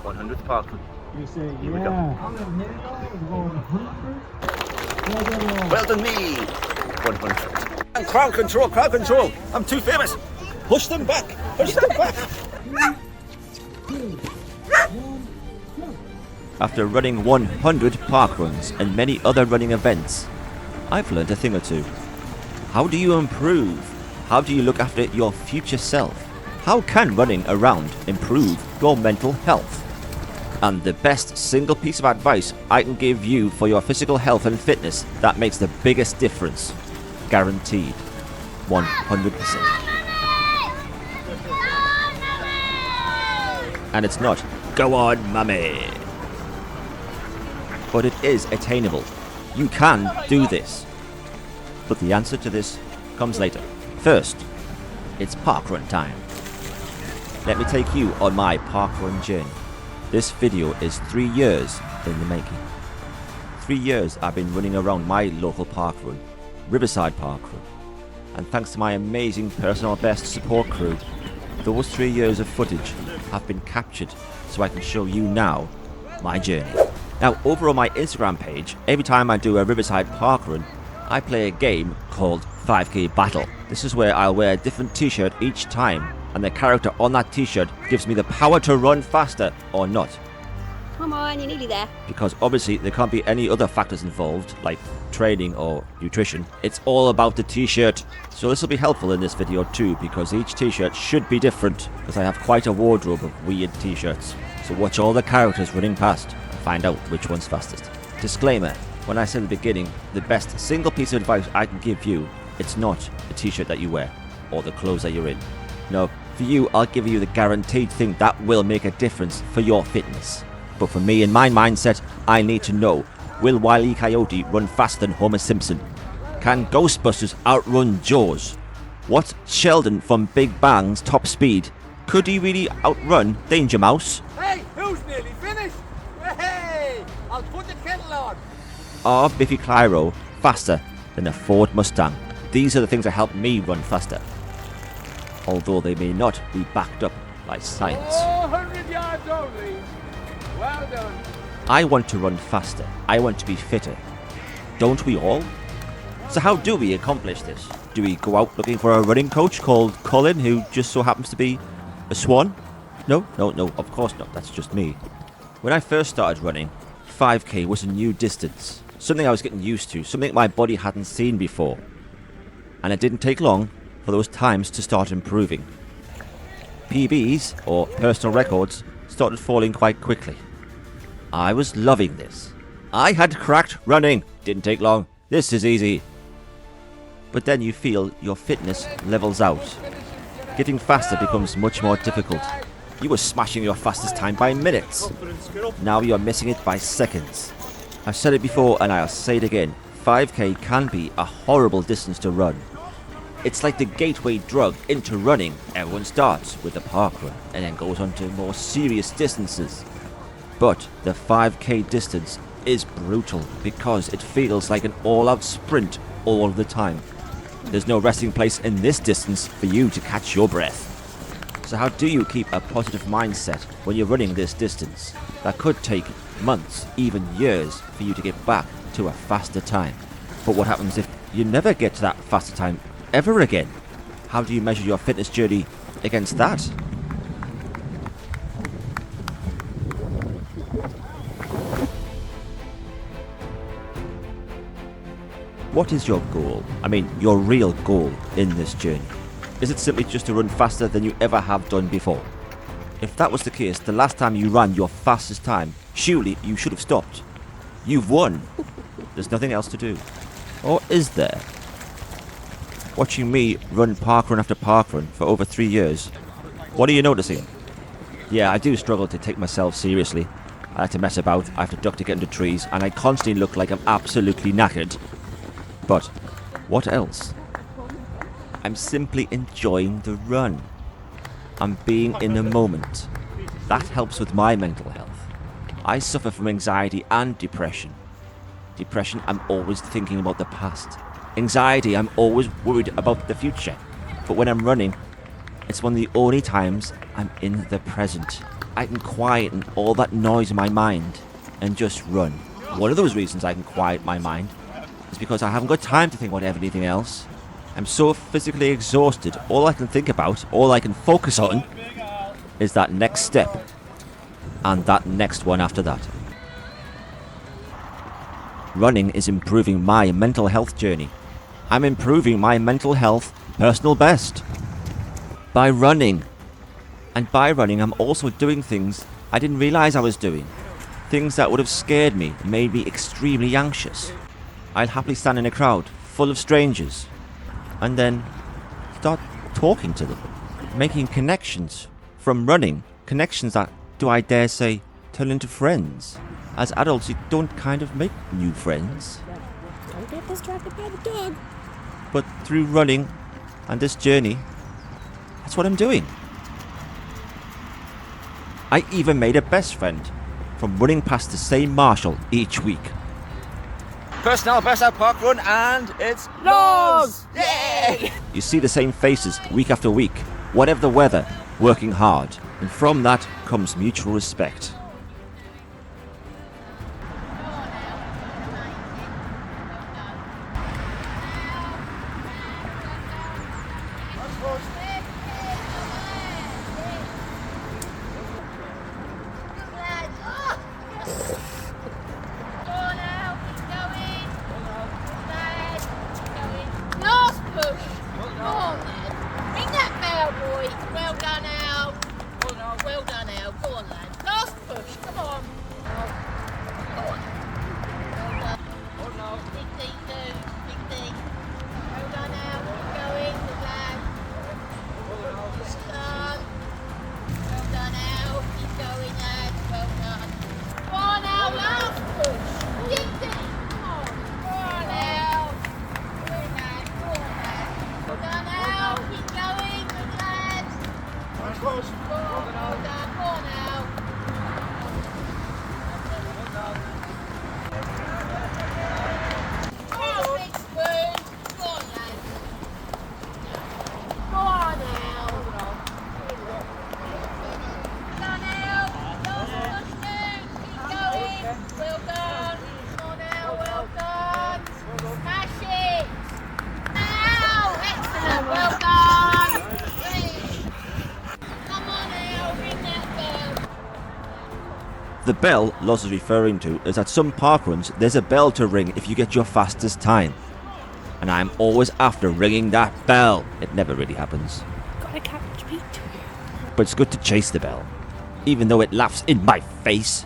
100th Parkrun. You say, Here we go. yeah. Well done me! 100. And crowd control, crowd control! I'm too famous! Push them back! Push them back! After running 100 parkruns and many other running events, I've learned a thing or two. How do you improve? How do you look after your future self? How can running around improve your mental health? And the best single piece of advice I can give you for your physical health and fitness that makes the biggest difference. Guaranteed. 100%. And it's not, go on mummy. But it is attainable. You can do this. But the answer to this comes later. First, it's parkrun time. Let me take you on my parkrun journey. This video is 3 years in the making. 3 years I've been running around my local parkrun, Riverside Parkrun. And thanks to my amazing Personalbest support crew, those 3 years of footage have been captured so I can show you now my journey. Now over on my Instagram page, every time I do a Riverside Parkrun, I play a game called 5K Battle. This is where I'll wear a different t-shirt each time, and the character on that t-shirt gives me the power to run faster or not. Come on, you're nearly there. Because obviously there can't be any other factors involved, like training or nutrition. It's all about the t-shirt. So this will be helpful in this video too, because each t-shirt should be different, because I have quite a wardrobe of weird t-shirts. So watch all the characters running past and find out which one's fastest. Disclaimer, when I said at the beginning, the best single piece of advice I can give you, it's not the t-shirt that you wear, or the clothes that you're in. No, for you, I'll give you the guaranteed thing that will make a difference for your fitness. But for me, in my mindset, I need to know, will Wile E. Coyote run faster than Homer Simpson? Can Ghostbusters outrun Jaws? What's Sheldon from Big Bang's top speed? Could he really outrun Danger Mouse? Hey, who's nearly finished? Hey, I'll put the kettle on. Are Biffy Clyro faster than a Ford Mustang? These are the things that help me run faster, although they may not be backed up by science. 400 yards only. Well done. I want to run faster. I want to be fitter. Don't we all? So how do we accomplish this? Do we go out looking for a running coach called Colin, who just so happens to be a swan? No, of course not. That's just me. When I first started running, 5K was a new distance. Something I was getting used to, something my body hadn't seen before. And it didn't take long for those times to start improving. PBs, or personal records, started falling quite quickly. I was loving this. I had cracked running. Didn't take long. This is easy. But then you feel your fitness levels out. Getting faster becomes much more difficult. You were smashing your fastest time by minutes. Now you're missing it by seconds. I've said it before and I'll say it again. 5K can be a horrible distance to run. It's like the gateway drug into running. Everyone starts with the parkrun and then goes on to more serious distances. But the 5K distance is brutal because it feels like an all-out sprint all the time. There's no resting place in this distance for you to catch your breath. So how do you keep a positive mindset when you're running this distance? That could take months, even years, for you to get back to a faster time. But what happens if you never get to that faster time ever again? How do you measure your fitness journey against that? What is your goal? I mean, your real goal in this journey? Is it simply just to run faster than you ever have done before? If that was the case, the last time you ran your fastest time, surely you should have stopped. You've won. There's nothing else to do. Or is there? Watching me run parkrun after parkrun for over 3 years, what are you noticing? Yeah, I do struggle to take myself seriously. I like to mess about, I have to duck to get into trees, and I constantly look like I'm absolutely knackered. But what else? I'm simply enjoying the run. I'm being in the moment. That helps with my mental health. I suffer from anxiety and depression. Depression, I'm always thinking about the past. Anxiety, I'm always worried about the future. But when I'm running, It's one of the only times I'm in the present. I can quieten all that noise in my mind and just run. One of those reasons I can quiet my mind is because I haven't got time to think about anything else. I'm so physically exhausted, all I can think about, all I can focus on is that next step and that next one after that. Running is improving my mental health journey. I'm improving my mental health personal best by running. And by running, I'm also doing things I didn't realize I was doing. Things that would have scared me, made me extremely anxious. I'll happily stand in a crowd full of strangers and then start talking to them, making connections from running, connections that, do I dare say, turn into friends. As adults, you don't kind of make new friends. Don't get distracted by the dog. But through running and this journey, that's what I'm doing. I even made a best friend from running past the same marshal each week. Personalbest at Parkrun, and it's logs! Yay! You see the same faces week after week, whatever the weather, working hard. And from that comes mutual respect. The bell Loz is referring to is at some parkruns there's a bell to ring if you get your fastest time. And I'm always after ringing that bell. It never really happens. Gotta catch me too. But it's good to chase the bell, even though it laughs in my face.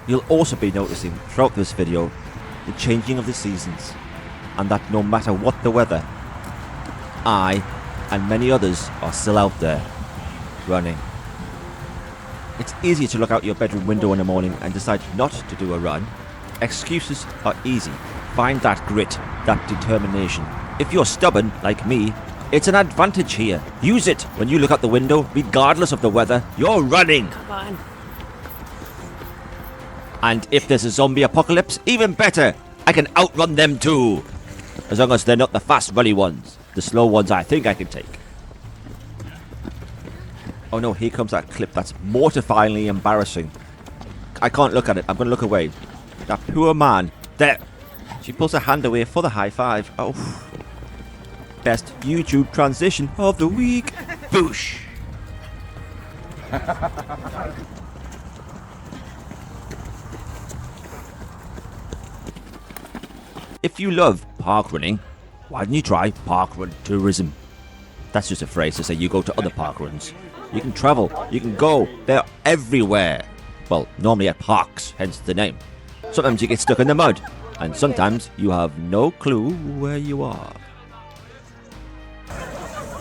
You'll also be noticing throughout this video the changing of the seasons, and that no matter what the weather, I and many others are still out there running. It's easy to look out your bedroom window in the morning and decide not to do a run. Excuses are easy. Find that grit, that determination. If you're stubborn, like me, it's an advantage here. Use it when you look out the window, regardless of the weather. You're running. Come on. And if there's a zombie apocalypse, even better. I can outrun them too. As long as they're not the fast runny ones. The slow ones I think I can take. Oh no, here comes that clip that's mortifyingly embarrassing. I can't look at it. I'm going to look away. That poor man. There. She pulls her hand away for the high five. Oh. Best YouTube transition of the week. Boosh. If you love park running, why don't you try Parkrun Tourism? That's just a phrase to say you go to other parkruns. You can travel, you can go, they're everywhere. Well, normally at parks, hence the name. Sometimes you get stuck in the mud, and sometimes you have no clue where you are.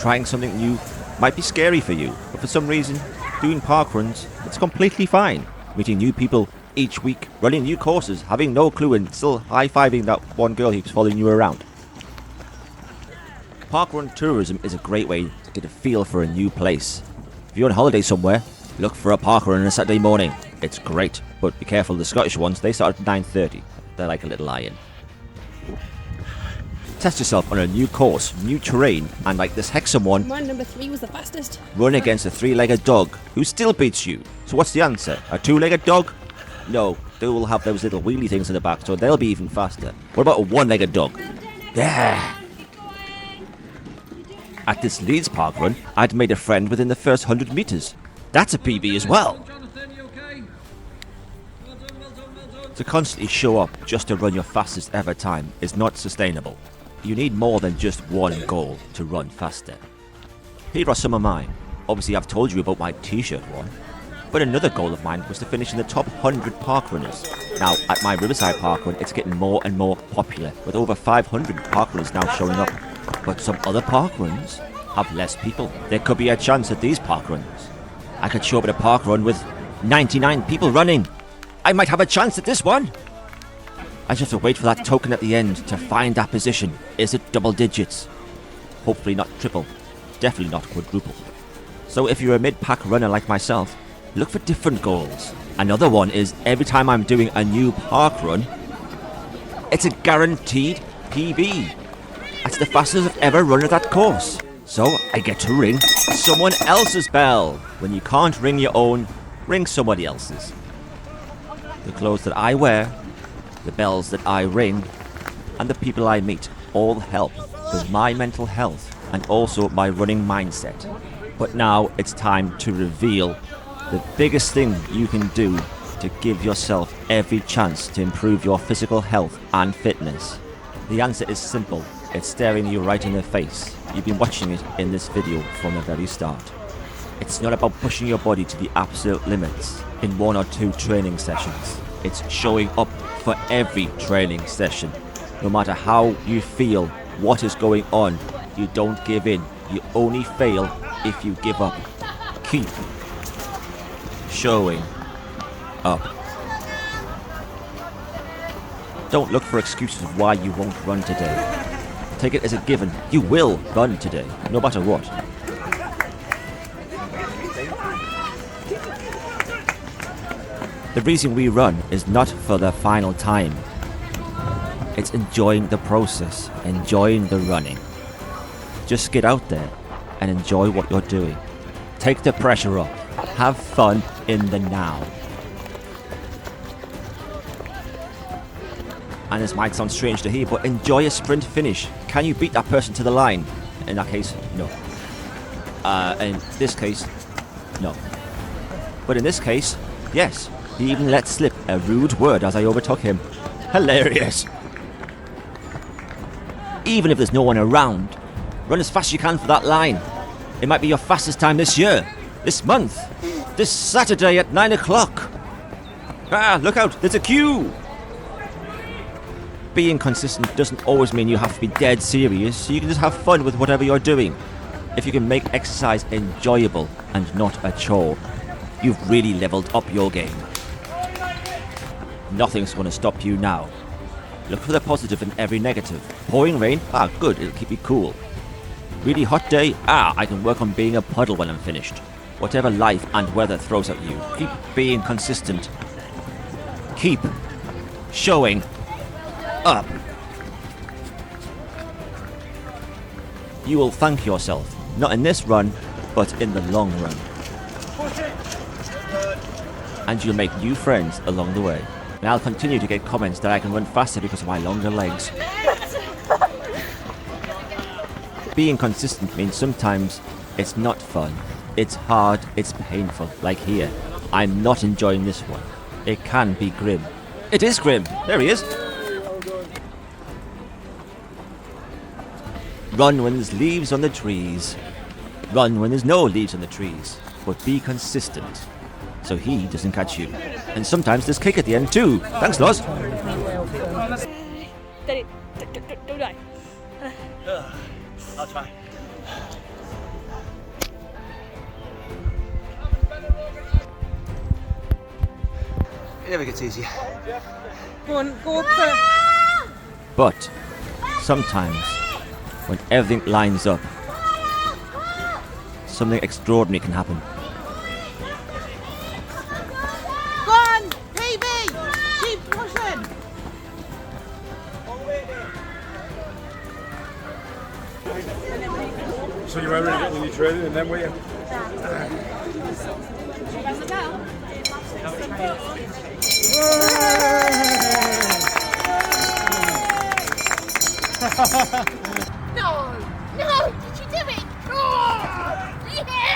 Trying something new might be scary for you, but for some reason, doing parkruns, it's completely fine. Meeting new people each week, running new courses, having no clue and still high-fiving that one girl who's following you around. Parkrun Tourism is a great way to get a feel for a new place. If you're on holiday somewhere, look for a parkrun on a Saturday morning. It's great, but be careful, the Scottish ones, they start at 9:30. They're like a little lion. Test yourself on a new course, new terrain, and like this Hexham one, Come on, number 3 was the fastest. run against a 3-legged dog who still beats you. So what's the answer? A 2-legged dog? No, they will have those little wheelie things in the back, so they'll be even faster. What about a 1-legged dog? Yeah. At this Leeds park run, I'd made a friend within the first 100 metres. That's a PB as well. To constantly show up just to run your fastest ever time is not sustainable. You need more than just one goal to run faster. Here are some of mine. Obviously I've told you about my t-shirt one. But another goal of mine was to finish in the top 100 park runners. Now, at my Riverside park run, it's getting more and more popular, with over 500 park runners now showing up. But some other park runs have less people. There could be a chance at these park runs. I could show up at a park run with 99 people running. I might have a chance at this one. I just have to wait for that token at the end to find that position. Is it double digits? Hopefully not triple. Definitely not quadruple. So if you're a mid-pack runner like myself, look for different goals. Another one is every time I'm doing a new park run, it's a guaranteed PB. That's the fastest I've ever run at that course. So I get to ring someone else's bell. When you can't ring your own, ring somebody else's. The clothes that I wear, the bells that I ring, and the people I meet all help with my mental health and also my running mindset. But now it's time to reveal the biggest thing you can do to give yourself every chance to improve your physical health and fitness. The answer is simple. It's staring you right in the face. You've been watching it in this video from the very start. It's not about pushing your body to the absolute limits in 1 or 2 training sessions. It's showing up for every training session. No matter how you feel, what is going on, you don't give in. You only fail if you give up. Keep showing up. Don't look for excuses of why you won't run today. Take it as a given. You will run today, no matter what. The reason we run is not for the final time. It's enjoying the process, enjoying the running. Just get out there and enjoy what you're doing. Take the pressure off. Have fun in the now. And this might sound strange to hear, but enjoy a sprint finish. Can you beat that person to the line? In that case, no. In this case, no. But in this case, yes. He even let slip a rude word as I overtook him. Hilarious. Even if there's no one around, run as fast as you can for that line. It might be your fastest time this year, this month, this Saturday at 9 o'clock. Ah, look out, there's a queue. Being consistent doesn't always mean you have to be dead serious. You can just have fun with whatever you're doing. If you can make exercise enjoyable and not a chore, you've really leveled up your game. Nothing's going to stop you now. Look for the positive in every negative. Pouring rain? Ah, good, it'll keep you cool. Really hot day? Ah, I can work on being a puddle when I'm finished. Whatever life and weather throws at you, keep being consistent. Keep showing up. You will thank yourself, not in this run, but in the long run. And you'll make new friends along the way. And I'll continue to get comments that I can run faster because of my longer legs. Being consistent means sometimes it's not fun. It's hard, it's painful, like here. I'm not enjoying this one. It can be grim. It is grim. There he is. Run when there's leaves on the trees. Run when there's no leaves on the trees. But be consistent, so he doesn't catch you. And sometimes there's kick at the end too. Thanks, Loz. Steady. Don't die. I'll try. It never gets easier. Go on, go up there. But sometimes, when everything lines up, something extraordinary can happen. Go on, PB! Keep pushing! So you were really getting your training and then were you? No! No! Did you do it? Oh! Yeah!